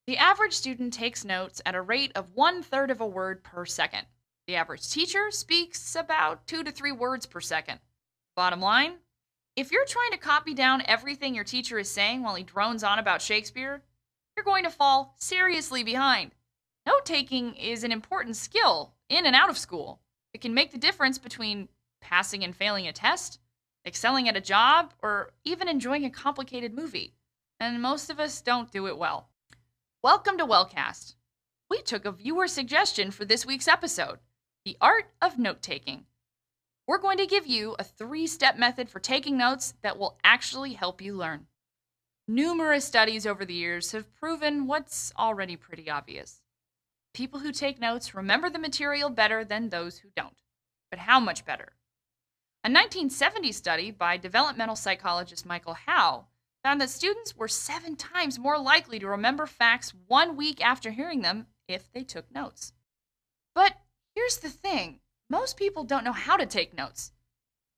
The average student takes notes at a rate of 1/3 of a word per second. The average teacher speaks about 2 to 3 words per second. Bottom line, if you're trying to copy down everything your teacher is saying while he drones on about Shakespeare, you're going to fall seriously behind. Note taking is an important skill in and out of school. It can make the difference between passing and failing a test, excelling at a job, or even enjoying a complicated movie. And most of us don't do it well. Welcome to Wellcast. We took a viewer suggestion for this week's episode, the art of note taking. We're going to give you a 3-step method for taking notes that will actually help you learn. Numerous studies over the years have proven what's already pretty obvious. People who take notes remember the material better than those who don't. But how much better? A 1970 study by developmental psychologist Michael Howe found that students were 7 times more likely to remember facts 1 week after hearing them if they took notes. But here's the thing. Most people don't know how to take notes.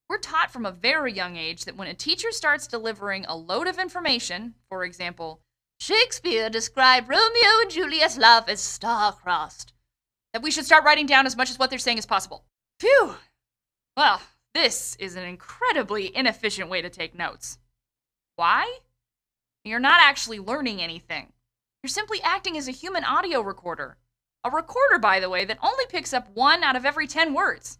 We're taught from a very young age that when a teacher starts delivering a load of information, for example, Shakespeare described Romeo and Juliet's love as star-crossed, that we should start writing down as much as what they're saying as possible. Phew! Well, this is an incredibly inefficient way to take notes. Why? You're not actually learning anything. You're simply acting as a human audio recorder. A recorder, by the way, that only picks up 1 out of every 10 words.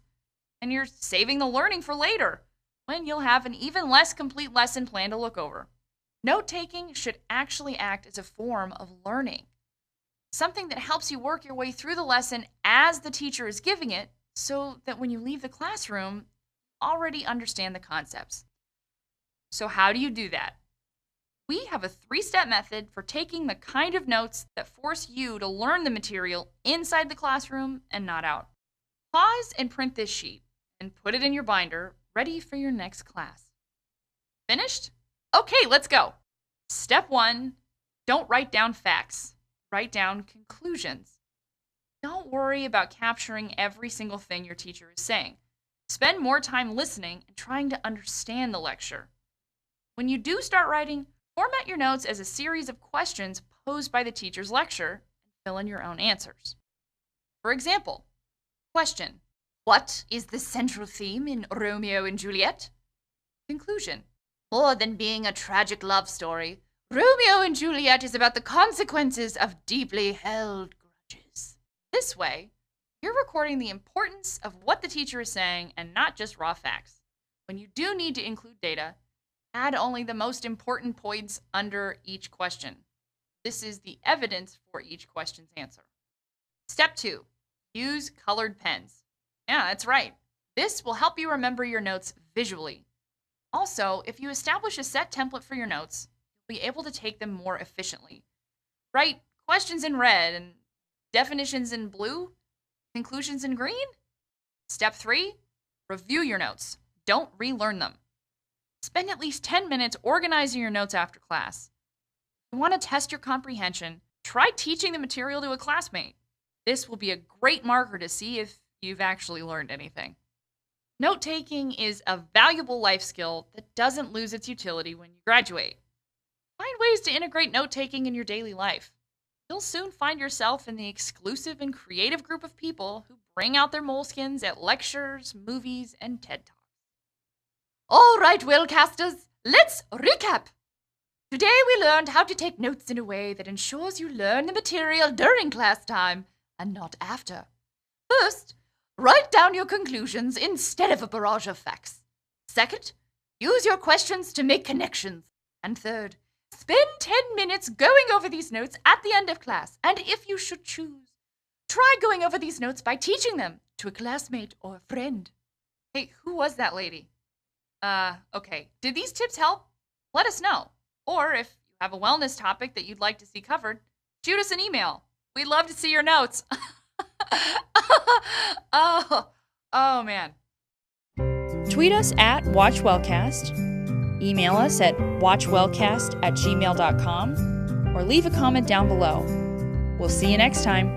And you're saving the learning for later, when you'll have an even less complete lesson plan to look over. Note-taking should actually act as a form of learning. Something that helps you work your way through the lesson as the teacher is giving it, so that when you leave the classroom, you already understand the concepts. So how do you do that? We have a 3-step method for taking the kind of notes that force you to learn the material inside the classroom and not out. Pause and print this sheet and put it in your binder, ready for your next class. Finished? Okay, let's go. Step 1, don't write down facts. Write down conclusions. Don't worry about capturing every single thing your teacher is saying. Spend more time listening and trying to understand the lecture. When you do start writing, format your notes as a series of questions posed by the teacher's lecture and fill in your own answers. For example, question: what is the central theme in Romeo and Juliet? Conclusion: more than being a tragic love story, Romeo and Juliet is about the consequences of deeply held grudges. This way, you're recording the importance of what the teacher is saying and not just raw facts. When you do need to include data, add only the most important points under each question. This is the evidence for each question's answer. Step 2, use colored pens. Yeah, that's right. This will help you remember your notes visually. Also, if you establish a set template for your notes, you'll be able to take them more efficiently. Write questions in red and definitions in blue, conclusions in green. Step 3, review your notes. Don't relearn them. Spend at least 10 minutes organizing your notes after class. If you want to test your comprehension, try teaching the material to a classmate. This will be a great marker to see if you've actually learned anything. Note-taking is a valuable life skill that doesn't lose its utility when you graduate. Find ways to integrate note-taking in your daily life. You'll soon find yourself in the exclusive and creative group of people who bring out their moleskins at lectures, movies, and TED Talks. All right, Wellcasters, let's recap. Today we learned how to take notes in a way that ensures you learn the material during class time and not after. First, write down your conclusions instead of a barrage of facts. Second, use your questions to make connections. And third, spend 10 minutes going over these notes at the end of class. And if you should choose, try going over these notes by teaching them to a classmate or a friend. Hey, who was that lady? Okay. Did these tips help? Let us know. Or if you have a wellness topic that you'd like to see covered, shoot us an email. We'd love to see your notes. Oh man. Tweet us at WatchWellcast, email us at watchwellcast@gmail.com, or leave a comment down below. We'll see you next time.